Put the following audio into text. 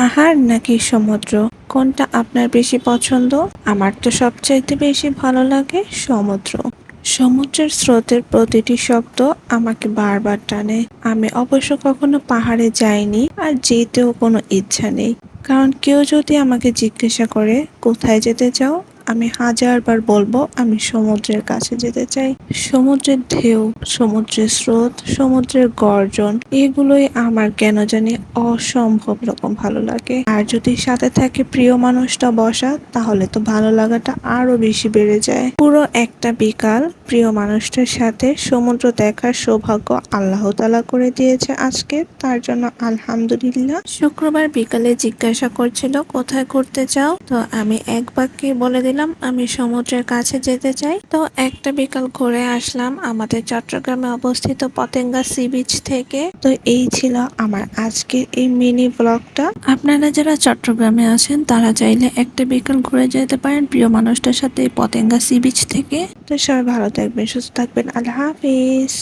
পাহাড় নাকি সমুদ্র, কোনটা আপনার বেশি পছন্দ? আমার তো সবচাইতে বেশি ভালো লাগে সমুদ্র। সমুদ্রের স্রোতের প্রতিটি শব্দ আমাকে বারবার টানে। আমি অবশ্য কখনো পাহাড়ে যাইনি, আর যেতেও কোনো ইচ্ছা নেই। কারণ কেউ যদি আমাকে জিজ্ঞাসা করে কোথায় যেতে চাও, আমি হাজারবার বলবো আমি সমুদ্রের কাছে যেতে চাই। সমুদ্রের ঢেউ, সমুদ্রের স্রোত, সমুদ্রের গর্জন, এগুলোই আমার কেন জানি অসম্ভব রকম ভালো লাগে। আর যদি সাথে থাকে প্রিয় মানুষটা বসা, তাহলে তো ভালো লাগাটা আরো বেশি বেড়ে যায়। পুরো একটা বিকাল প্রিয় মানুষটার সাথে সমুদ্র দেখার সৌভাগ্য আল্লাহ তাআলা করে দিয়েছে আজকে, তার জন্য আলহামদুলিল্লাহ। শুক্রবার বিকালে জিজ্ঞাসা করছিল কোথায় ঘুরতে চাও, তো আমি এক বাক্যে বলে দিলাম আমি সমুদ্রের কাছে যেতে চাই। তো একটা বিকাল ঘুরে আসলাম আমাদের চট্টগ্রামে অবস্থিত পতেঙ্গা সি বিচ থেকে। তো এই ছিল আমার আজকের এই মিনি ব্লগটা। আপনারা যারা চট্টগ্রামে আছেন তারা চাইলে একটা বিকাল ঘুরে যেতে পারেন প্রিয় মানুষটার সাথে পতেঙ্গা সি বিচ থেকে। তো সবাই ভালো থাকবেন, সুস্থ থাকবেন, আল্লাহ হাফিজ।